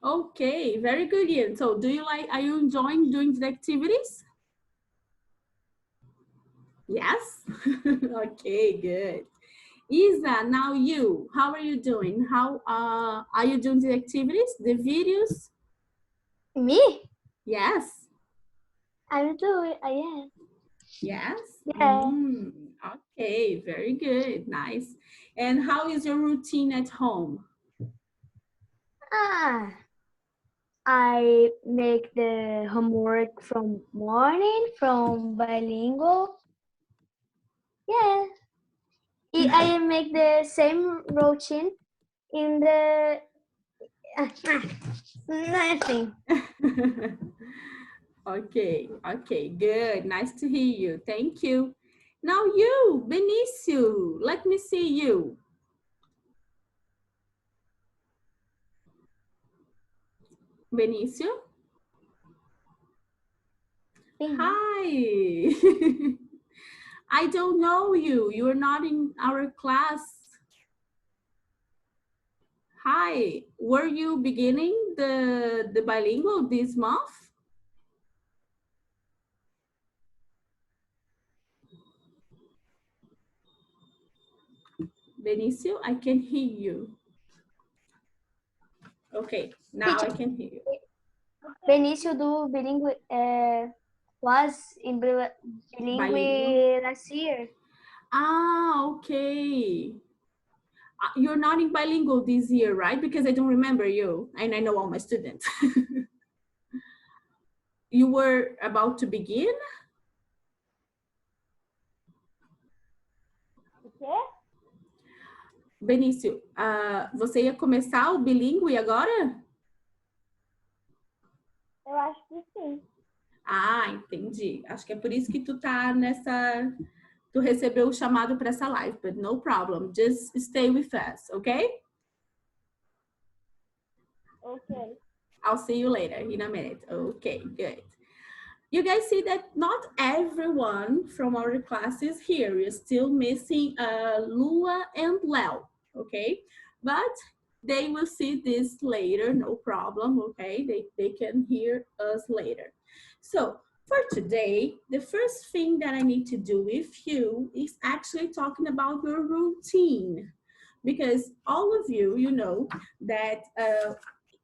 Okay, very good, Ian. So are you enjoying doing the activities? Yes? Okay, good. Isa, now you, how are you doing? How are you doing the activities, the videos? Me? Yes. I'm doing. Yeah. Yes? Yeah. Okay, very good, nice. And how is your routine at home? Ah. I make the homework from morning from bilingual. Yeah. I make the same routine in the nothing. Okay, okay, good. Nice to hear you. Thank you. Now you, Benicio, let me see you. Benicio, hi. I don't know you. You're not in our class. Hi. Were you beginning the bilingual this month? Benicio, I can hear you. Okay, now I Teacher, can hear you. Benício do bilíngue was in Bilingual? bilíngue last year. Ah, okay. You're not in bilingual this year, right? Because I don't remember you, and I know all my students. You were about to begin? O quê? Benício, você ia começar o bilíngue agora? Eu acho que sim. Ah, entendi. Acho que é por isso que tu tá nessa. Tu recebeu o chamado para essa live, but no problem. Just stay with us, okay? Ok. I'll see you later in a minute. Okay, good. You guys see that not everyone from our class is here. We're still missing Lua and Leo, okay? But they will see this later, no problem, okay? They can hear us later. So for today, the first thing that I need to do with you is actually talking about your routine. Because all of you, you know that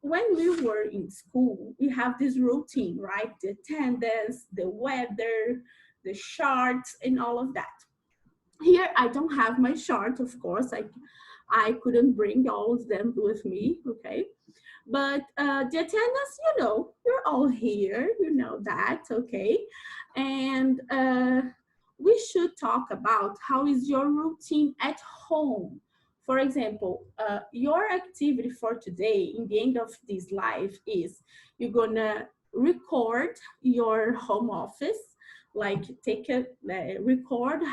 when we were in school, we have this routine, right? The attendance, the weather, the charts, and all of that. Here, I don't have my chart, of course. I couldn't bring all of them with me, okay? But the attendance, you know, you're all here, you know that, okay? And we should talk about how is your routine at home. For example, your activity for today in the end of this live is you're gonna record your home office, like take a record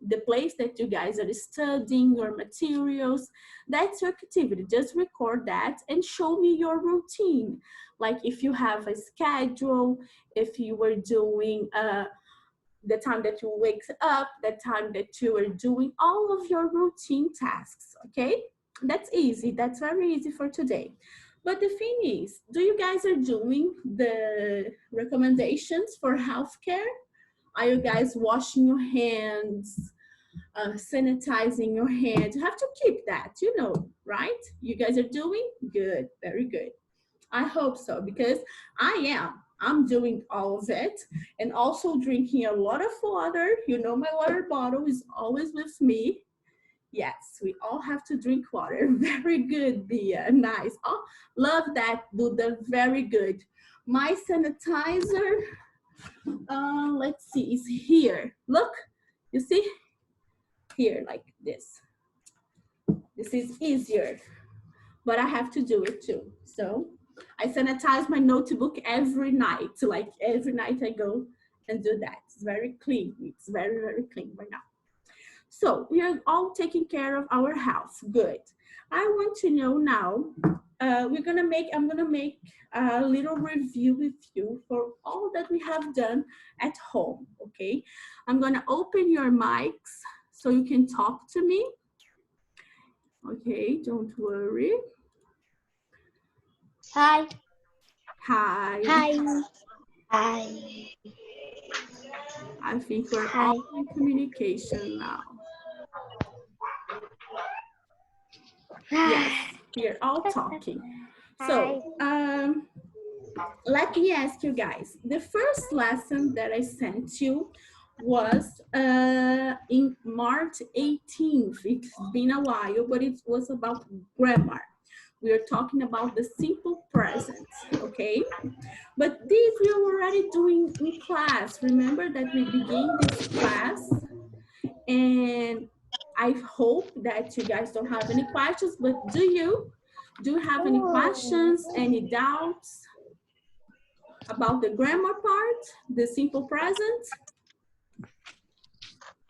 the place that you guys are studying your materials. That's your activity. Just record that and show me your routine. Like if you have a schedule, if you were doing the time that you wake up, the time that you are doing all of your routine tasks, okay? That's easy. That's very easy for today. But the thing is, do you guys are doing the recommendations for healthcare? Are you guys washing your hands, sanitizing your hands? You have to keep that, you know, right? You guys are doing good, very good. I hope so because I am. I'm doing all of it and also drinking a lot of water. You know, my water bottle is always with me. Yes, we all have to drink water. Very good, Bia. Nice. Oh, love that, Buddha. Very good. My sanitizer, let's see, is here. Look, you see? Here, like this. This is easier, but I have to do it too. So I sanitize my notebook every night. So like every night I go and do that. It's very clean. It's very, very clean right now. So we are all taking care of our house. Good. I want to know now, I'm gonna make a little review with you for all that we have done at home, okay? I'm gonna open your mics so you can talk to me. Okay, don't worry. Hi. Hi. Hi. I think we're Hi. all in communication now. Yes, we're all talking. So, let me ask you guys. The first lesson that I sent you was in March 18th. It's been a while, but it was about grammar. We are talking about the simple present, okay? But this we are already doing in class. Remember that we began this class, and I hope that you guys don't have any questions, but do you? Do you have any questions, any doubts about the grammar part, the simple present?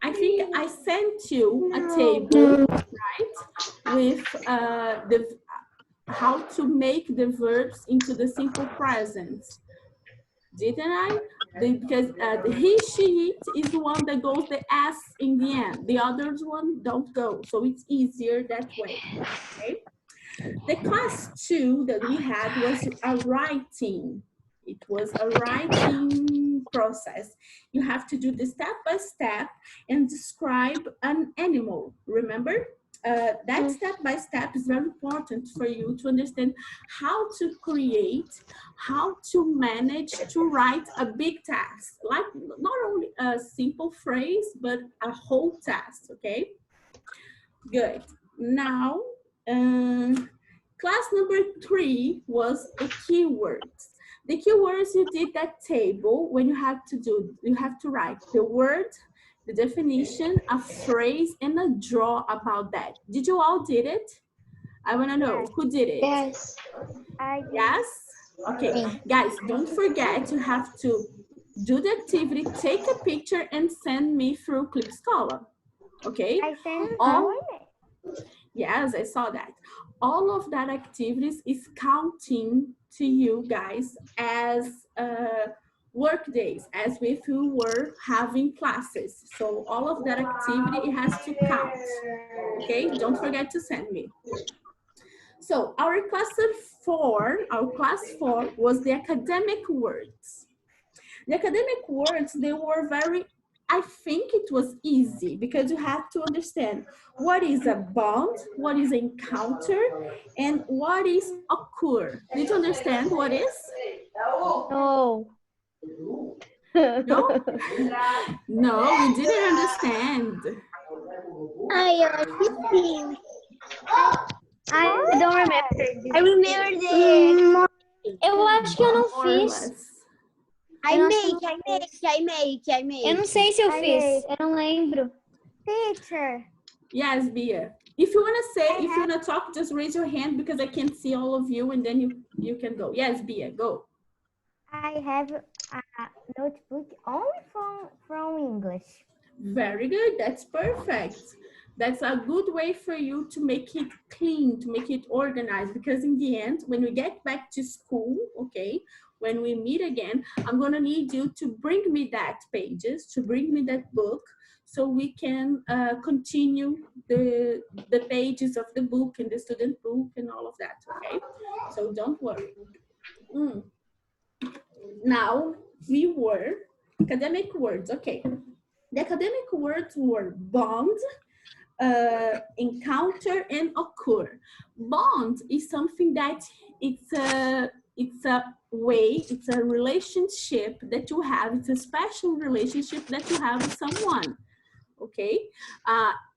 I think I sent you a table, right, with how to make the verbs into the simple present. Didn't I? Because the he, she, it is the one that goes the S in the end. The others one don't go. So it's easier that way, okay? The class 2 that we had was a writing. It was a writing process. You have to do the step by step and describe an animal, remember? That step by step is very important for you to understand how to create, how to manage to write a big text, like not only a simple phrase, but a whole text, okay? Good. Now, class number 3 was the keywords. The keywords, you did that table when you have to write the word, the definition, a phrase, and a draw about that. Did you all did it? I want to know who did it. Yes. Yes? Okay, guys, don't forget you have to do the activity, take a picture, and send me through Clip Scholar. Okay? I sent Yes, I saw that. All of that activities is counting to you guys as work days, as if you were having classes. So all of that activity, it has to count. Okay, don't forget to send me. So our class 4 was the academic words. The academic words, they were I think it was easy because you have to understand what is a bond, what is encounter, and what is occur. Did you understand what is? No. No? No, we didn't understand. I don't remember. I remember the... Eu acho que eu não fiz. I make. Eu não sei se eu fiz. Eu não lembro. Teacher. Yes, Bia. If you want to talk, just raise your hand because I can't see all of you and then you can go. Yes, Bia, go. I have a notebook only from English. Very good. That's perfect. That's a good way for you to make it clean, to make it organized, because in the end, when we get back to school, okay, when we meet again, I'm gonna need you to bring me that pages, to bring me that book, so we can continue the pages of the book and the student book and all of that, okay? So don't worry. Now, we were academic words, okay. The academic words were bond, encounter, and occur. Bond is something that it's a way, it's a relationship that you have, it's a special relationship that you have with someone, okay?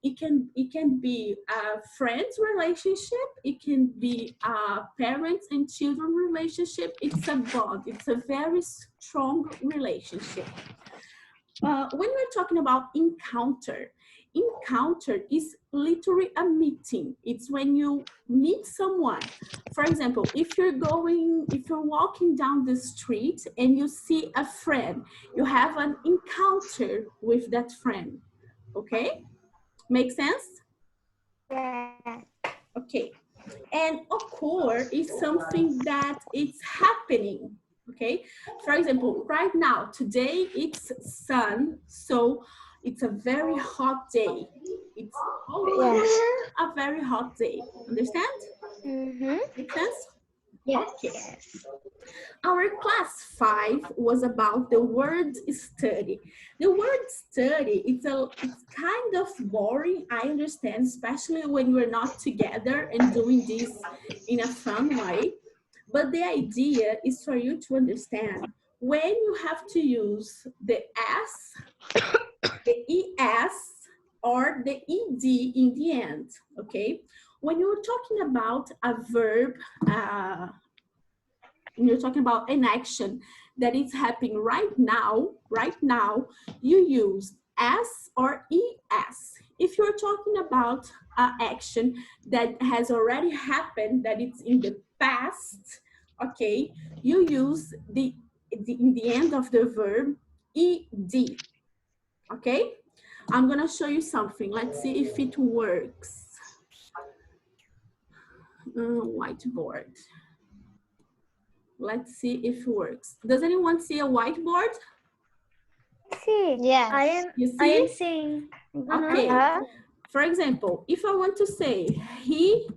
It can be a friend's relationship, it can be a parents and children relationship. It's a bond, it's a very strong relationship. When we're talking about encounter is literally a meeting. It's when you meet someone. For example, if you're walking down the street and you see a friend, you have an encounter with that friend, okay? Make sense? Yeah. Okay. And occur is something that it's happening, okay? For example, right now, today it's sun, so it's a very hot day. It's all over a very hot day. Understand? Mm-hmm. Make sense? Yes. Okay. Our class 5 was about the word study. The word study, it's kind of boring, I understand, especially when we're not together and doing this in a fun way. But the idea is for you to understand when you have to use the S, the ES, or the ED in the end, okay? When you're talking about a verb, you're talking about an action that is happening right now, you use S or ES. If you're talking about an action that has already happened, that it's in the past, okay, you use in the end of the verb, ED, okay? I'm gonna show you something. Let's see if it works. Whiteboard. Let's see if it works. Does anyone see a whiteboard? See. Yes. You see? I am seeing. Okay. For example, if I want to say, he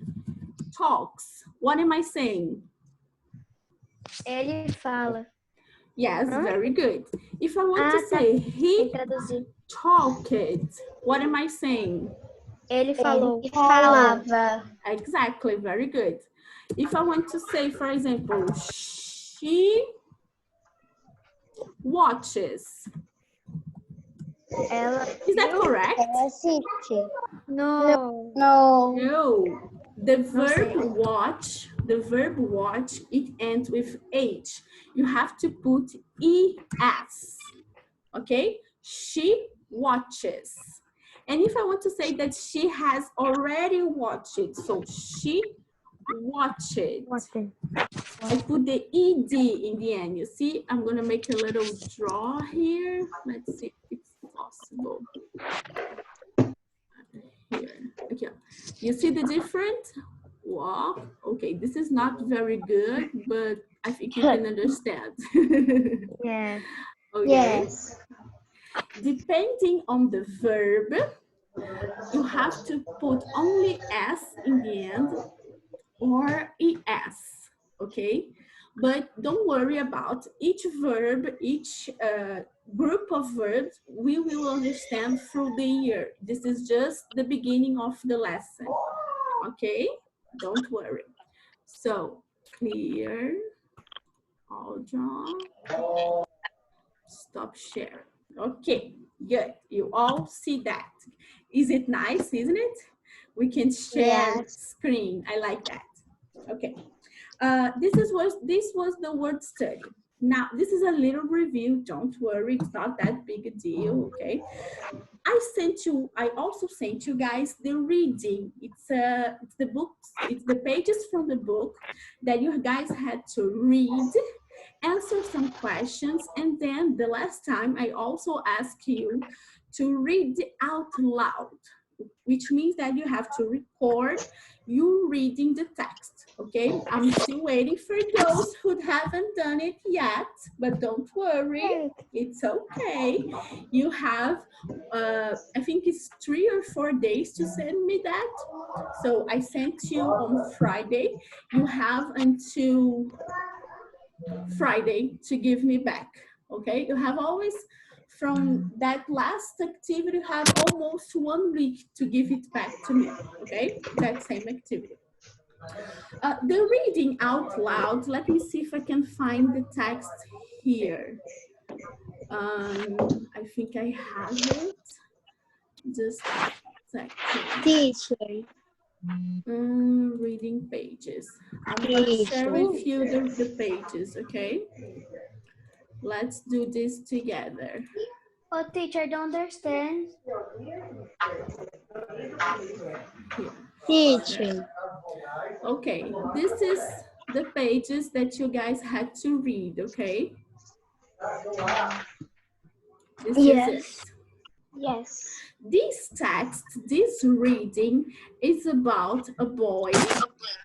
talks, what am I saying? Ele fala. Yes, very good. If I want to say, he talked, what am I saying? Ele falou. Falava. Exactly, very good. If I want to say, for example, she watches. Ela. Is that correct? Assiste. No. No. No. The verb sei. watch, it ends with H. You have to put ES, okay? She watches. And if I want to say that she has already watched it, so she watched it. I put the ED in the end. You see, I'm gonna make a little draw here. Let's see if it's possible. Here, okay. You see the difference? Walk. Okay, this is not very good, but I think you can understand. Yeah. Okay. Yes. Depending on the verb, you have to put only S in the end or ES, okay? But don't worry about each verb, each group of verbs, we will understand through the year. This is just the beginning of the lesson, okay? Don't worry. So, clear, all draw, stop share. Okay, good. You all see that. Is it nice, isn't it? We can share screen. I like that. Okay. This was the word study. Now, this is a little review. Don't worry, it's not that big a deal, okay? I also sent you guys the reading. It's the books, it's the pages from the book that you guys had to read, answer some questions, and then the last time I also asked you to read out loud, which means that you have to record you reading the text, okay? I'm still waiting for those who haven't done it yet, but don't worry, it's okay. You have, I think it's 3 or 4 days to send me that. So I sent you on Friday. You have until Friday to give me back, okay? You have always, from that last activity, you have almost 1 week to give it back to me, okay? That same activity. The reading out loud, let me see if I can find the text here. I think I have it. Just a second. Teacher. Reading pages. I'm gonna share with you the pages, okay? Let's do this together. Oh, teacher, I don't understand. Here. Teacher. Okay, this is the pages that you guys had to read, okay? This is it. Yes. This text, this reading is about a boy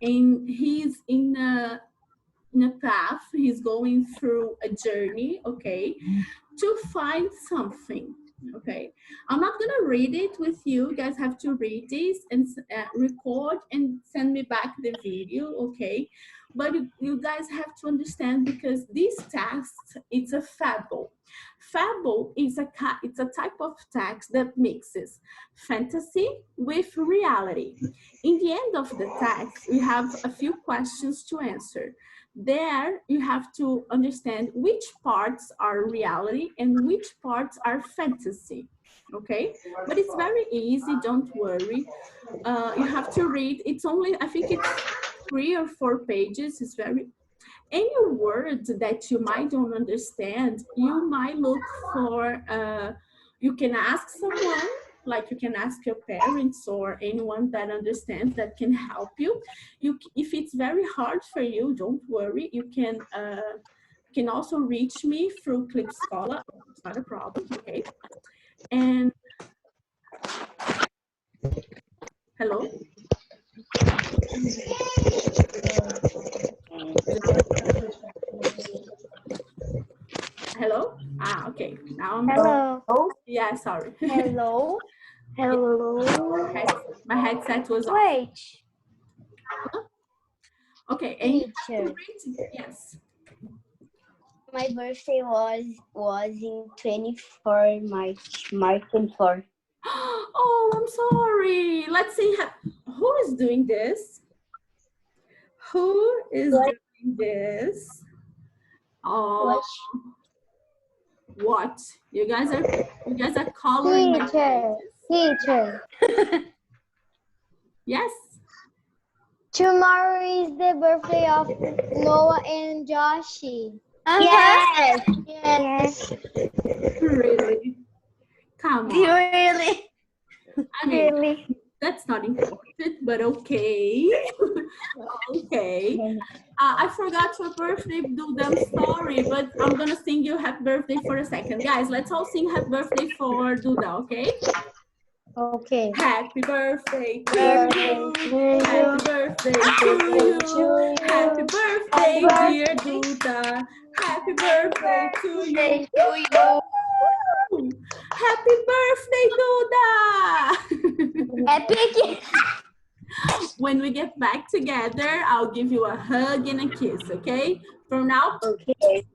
and he's in a path, he's going through a journey, okay, to find something, okay? I'm not gonna read it with you, you guys have to read this and record and send me back the video, okay? But you guys have to understand, because this text, it's a fable. Fable is it's a type of text that mixes fantasy with reality. In the end of the text, we have a few questions to answer. There, you have to understand which parts are reality and which parts are fantasy. Okay, but it's very easy, don't worry. You have to read, it's only, I think it's 3 or 4 pages. It's very, any word that you might don't understand, you might look for, you can ask someone, like you can ask your parents or anyone that understands, that can help you. If it's very hard for you, don't worry, you can also reach me through Clip Scholar. It's not a problem, okay? And hello? Hello? Ah, okay. Now I'm Hello. yeah, sorry. Hello. Hello. My headset was off. Wait. Okay, and you have to Teacher. read, yes. My birthday was in 24 March 24. Oh, I'm sorry. Let's see who is doing this. Who is doing this? Oh, what? You guys are coloring my faces. Teacher. Yes. Tomorrow is the birthday of Noah and Joshi. Yes. Yes. Really? Come on. Really? I mean, Really? that's not important, but okay. Okay. I forgot your birthday, dude. I'm sorry, but I'm gonna sing you happy birthday for a second. Guys, let's all sing happy birthday for Duda, okay? Okay. Happy birthday to you. Happy birthday to you. Happy birthday, dear Duda. Happy birthday to you. Woo! Happy birthday, Duda. Epic. When we get back together, I'll give you a hug and a kiss, okay? From now, Okay.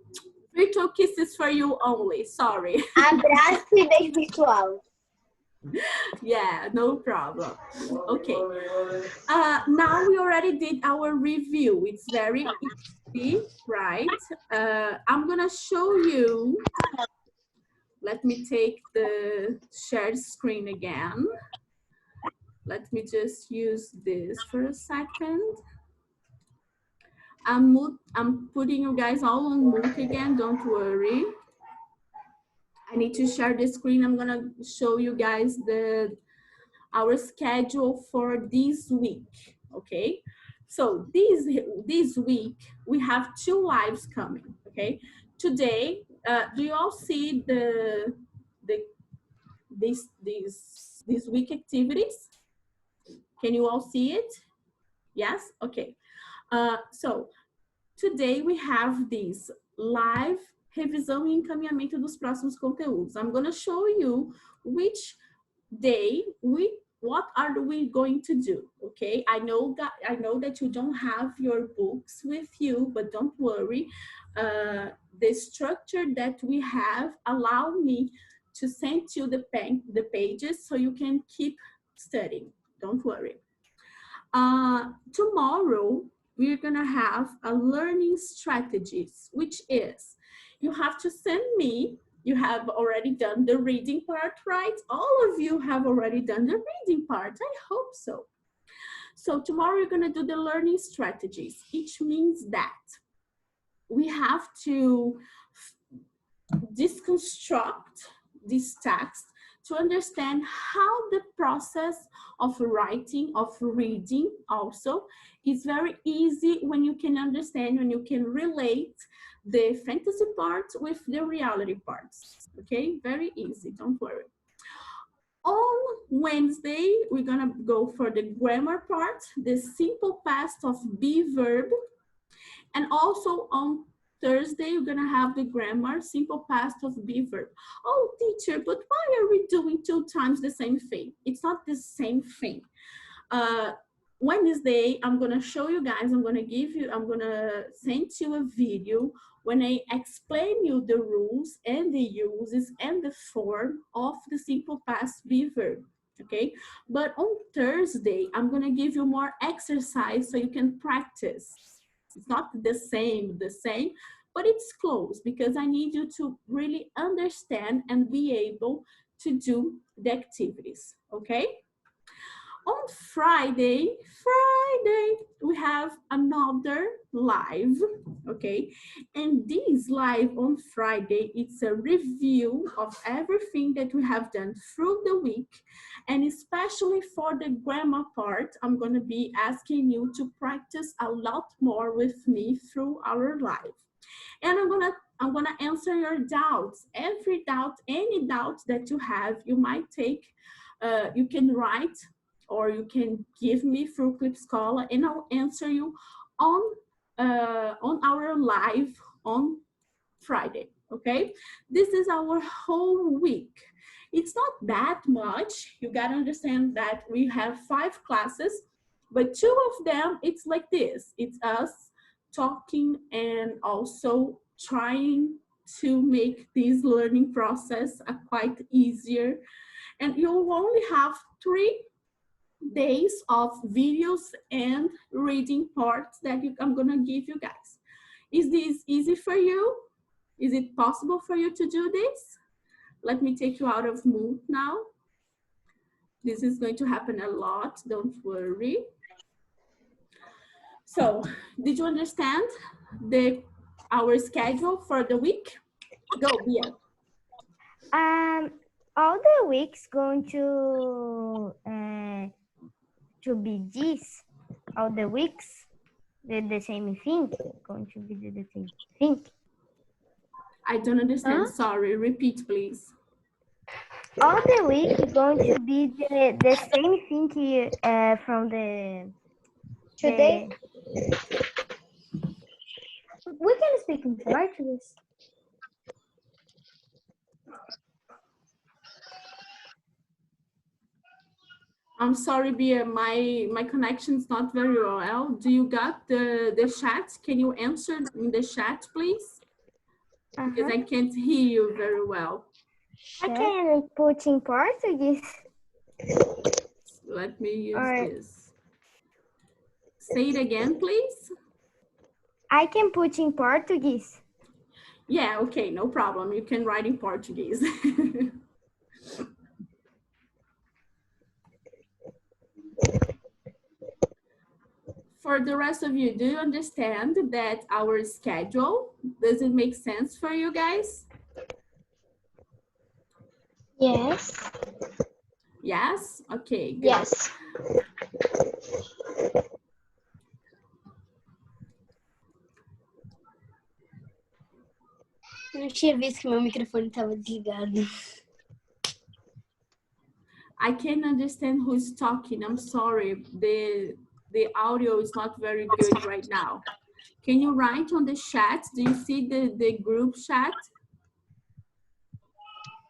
virtual kisses for you only. Sorry. Abraço e beijo virtual. Yeah, no problem. Okay. Now we already did our review. It's very easy, right? I'm gonna show you. Let me take the shared screen again. Let me just use this for a second. I'm putting you guys all on mute again, don't worry. I need to share the screen. I'm gonna show you guys our schedule for this week, okay? So this week, we have 2 lives coming, okay? Today, do you all see these week activities? Can you all see it? Yes? Okay. So, today we have this live revisão e encaminhamento dos próximos conteúdos. I'm going to show you which day what are we going to do, okay? I know that you don't have your books with you, but don't worry. The structure that we have allow me to send you the pages so you can keep studying. Don't worry. Tomorrow, we're gonna have a learning strategies, which is, you have to send me, you have already done the reading part, right? All of you have already done the reading part, I hope so. So tomorrow you're gonna do the learning strategies, which means that we have to deconstruct this text to understand how the process of writing, of reading also, is very easy when you can understand, when you can relate the fantasy parts with the reality parts, okay? Very easy, don't worry. On Wednesday, we're gonna go for the grammar part, the simple past of be verb, and also on Thursday, you're gonna have the grammar, simple past of be verb. Oh, teacher, but why are we doing 2 times the same thing? It's not the same thing. Wednesday, I'm gonna show you guys, I'm gonna send you a video when I explain you the rules and the uses and the form of the simple past be verb, okay? But on Thursday, I'm gonna give you more exercise so you can practice. It's not the same, but it's close because I need you to really understand and be able to do the activities, okay? On Friday, we have another live, okay? And this live on Friday, it's a review of everything that we have done through the week. And especially for the grammar part, I'm gonna be asking you to practice a lot more with me through our live. And I'm gonna answer your doubts. Every doubt, any doubt that you have, you might take, you can write or you can give me through Clip Scholar and I'll answer you on our live on Friday, okay? This is our whole week. It's not that much. You gotta understand that we have 5 classes, but 2 of them, it's like this. It's us talking and also trying to make this learning process quite easier. And you will only have 3 days of videos and reading parts that I'm gonna give you guys. Is this easy for you? Is it possible for you to do this? Let me take you out of mood now. This is going to happen a lot, don't worry. So, did you understand our schedule for the week? Go, Bia. All the weeks going to be this. All the weeks, the same thing. Going to be the same thing. I don't understand. Huh? Sorry, repeat, please. All the week is going to be the same thing from the today. We can speak in Portuguese. I'm sorry, Bia, my connection's not very well. Do you got the chat? Can you answer in the chat, please? Because I can't hear you very well. I can put in Portuguese. Let me use this. Say it again, please. I can put in Portuguese. Yeah, okay, no problem. You can write in Portuguese. For the rest of you, do you understand that our schedule, does it make sense for you guys? Yes. Yes? Okay, good. Yes. Eu não tinha visto que meu microfone estava desligado. I can't understand who's talking. I'm sorry. The audio is not very good right now. Can you write on the chat? Do you see the group chat?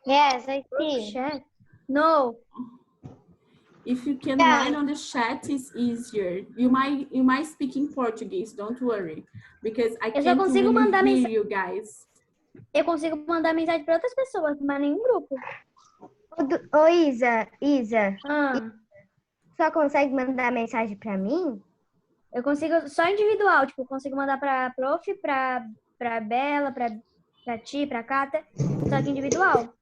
Yes, I see. Chat? No. If you can write on the chat, it's easier. You might speak in Portuguese, don't worry. Because I can't really hear you guys. Eu consigo mandar mensagem para outras pessoas, mas nenhum grupo. Ô, Isa. Só consegue mandar mensagem para mim? Eu consigo só individual, tipo, consigo mandar para prof, para Bela, para ti, para Cata, só que individual.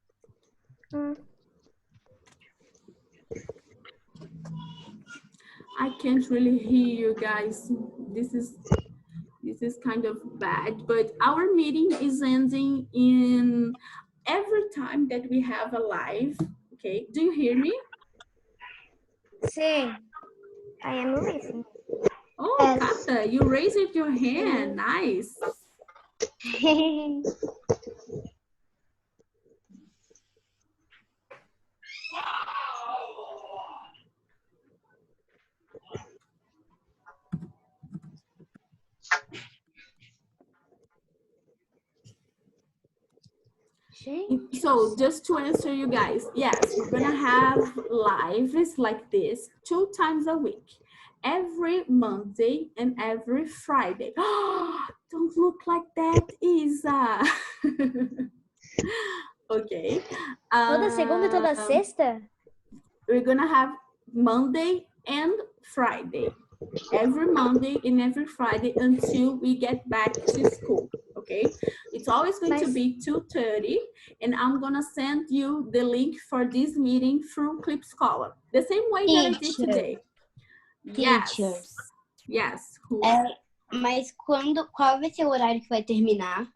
I can't really hear you guys. This is kind of bad, but our meeting is ending in every time that we have a live. Okay, do you hear me? Sim, I am listening. Oh, Kata, you raised your hand. Nice. So just to answer you guys, yes, we're gonna have lives like this 2 times a week. every Monday and every Friday. Don't look like that, Isa. Okay. Toda segunda e toda sexta? We're gonna have Monday and Friday. Every Monday and every Friday until we get back to school, okay? It's always going to be 2:30, and I'm gonna send you the link for this meeting through Clip Scholar, the same way that I did today. Teachers. Yes. Mas qual vai ser o horário que vai terminar?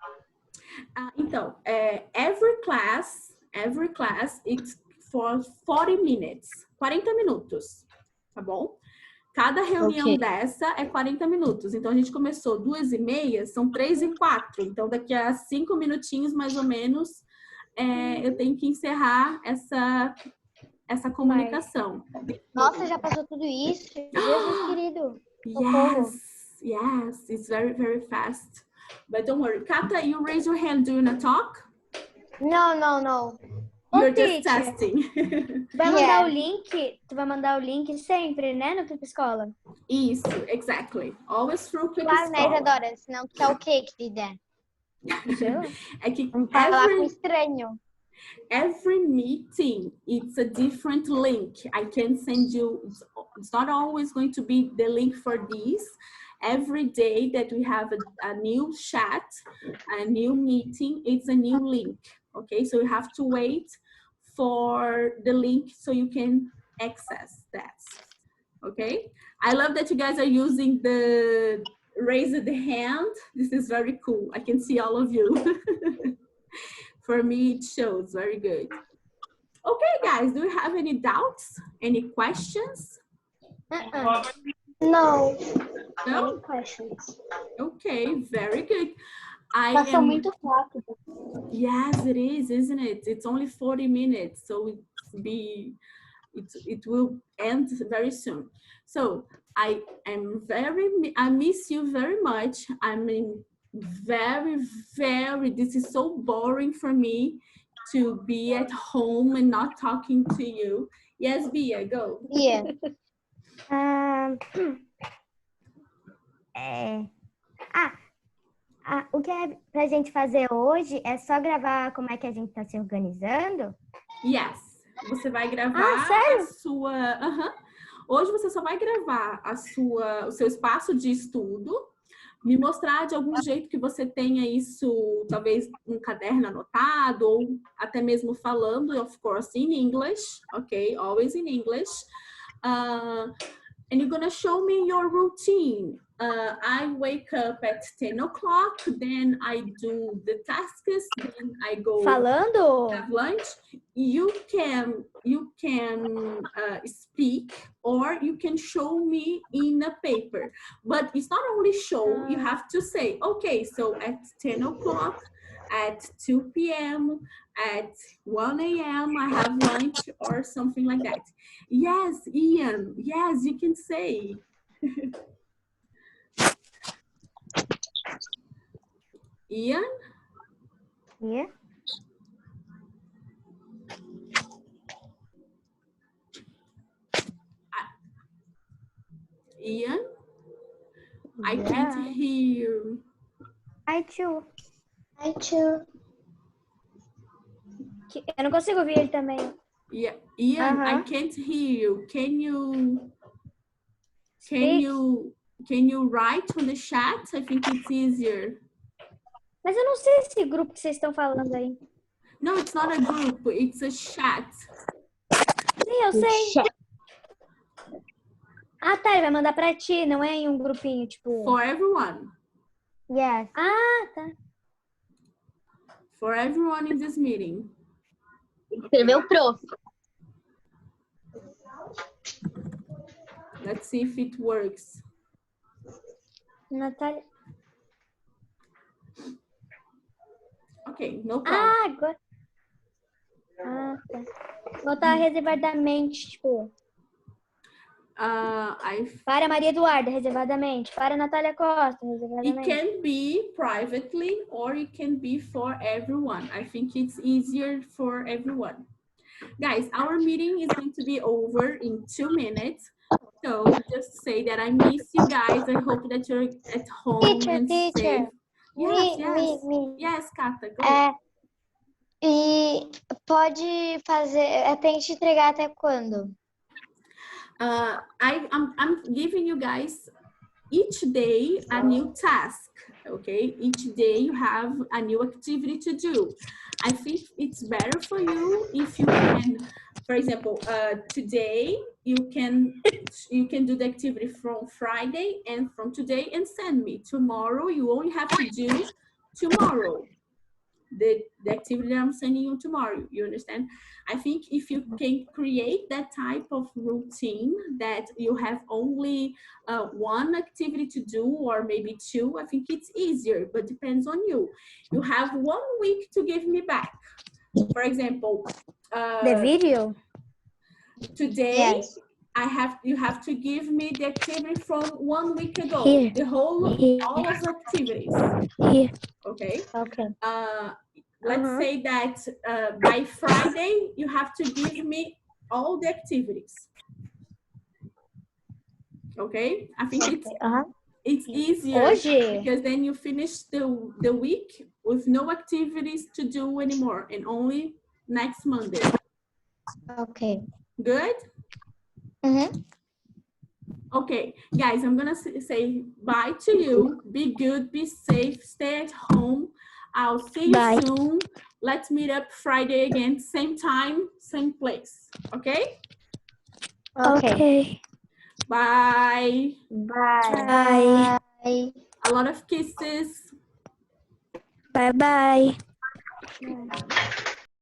Então, every class, it's for 40 minutes, 40 minutos, tá bom? Cada reunião dessa é 40 minutos. Então, a gente começou 2h30, são 3h04. Então, daqui a 5 minutinhos, mais ou menos, eu tenho que encerrar essa comunicação. Nossa, já passou tudo isso? Jesus querido. Socorro. Yes, it's very, very fast. But don't worry. Kata, you raise your hand. Do you want to talk? No. You're Ô, just teacher, testing. tu vai mandar o link? Tu vai mandar o link sempre, né, no Clip Escola? Isso, exactly. Always through Clip Claro, né, Scholar. Isadora? Senão tu quer o quê, querida? É que Falar com estranho. every meeting, it's a different link. I can send you, it's not always going to be the link for this. Every day that we have a new chat, a new meeting, it's a new link. Okay, so you have to wait for the link so you can access that. Okay, I love that you guys are using the raise the hand. This is very cool. I can see all of you. For me, it shows very good. Okay, guys, do you have any doubts? Any questions? No. No? Any questions? Okay, very good. Passou muito rápido. Yes, it is, isn't it? It's only 40 minutes, so it will end very soon. So I miss you very much. I mean, very, this is so boring for me to be at home and not talking to you. Yes, Bia, go. Yeah. O que é pra gente fazer hoje é só gravar como é que a gente tá se organizando? Yes. Você vai gravar sério? a sua... Hoje você só vai gravar o seu espaço de estudo, me mostrar de algum jeito que você tenha isso, talvez um caderno anotado, ou até mesmo falando, of course, in English, okay? Always in English. And you're gonna show me your routine. I wake up at 10 o'clock, then I do the tasks, then I go Falando? have lunch. You can speak, or you can show me in a paper. But it's not only show, you have to say, okay, so at 10 o'clock, at 2 p.m., at 1 a.m. I have lunch or something like that. Yes, Ian, yes, you can say. Ian? Yeah. Ian? I can't hear you. I too. Eu não consigo ouvir ele também. Yeah, Ian, I can't hear you. Can you write on the chat? I think it's easier. Mas eu não sei esse grupo que vocês estão falando aí. No, it's not a group. It's a chat. Sim, eu sei. Ah, tá. Ele vai mandar pra ti, não é em um grupinho, tipo... For everyone. Yes. Ah, tá. For everyone in this meeting. Escreveu prof. Let's see if it works. Natália. Okay, no problem. Ah, agora. Ah, tá. Botar reservadamente, tipo... Para Maria Eduarda, reservadamente. Para Natália Costa, reservadamente. It can be privately or it can be for everyone. I think it's easier for everyone. Guys, our meeting is going to be over in 2 minutes. So just say that I miss you guys. I hope that you're at home and safe. Yes, yes. Yes, Kata, go. E pode fazer, tem que entregar até quando? I'm giving you guys each day a new task, okay? Each day you have a new activity to do. I think it's better for you if you can, for example, today you can do the activity from Friday and from today and send me. Tomorrow you only have to do tomorrow. The activity that I'm sending you tomorrow, you understand? I think if you can create that type of routine that you have only one activity to do or maybe two, I think it's easier, but depends on you. You have 1 week to give me back. For example, The video? today, Yes. you have to give me the activity from 1 week ago. Here. The whole, Here. all of the activities. Here. Okay. Okay. Let's say that by Friday, you have to give me all the activities. Okay? I think it's easier Hoje? because then you finish the week with no activities to do anymore and only next Monday. Okay. Good? Okay, guys, I'm gonna say bye to you. Be good, be safe, stay at home. I'll see you soon. Let's meet up Friday again, same time, same place. Okay? Okay. Bye. Bye. Bye. A lot of kisses. Bye-bye.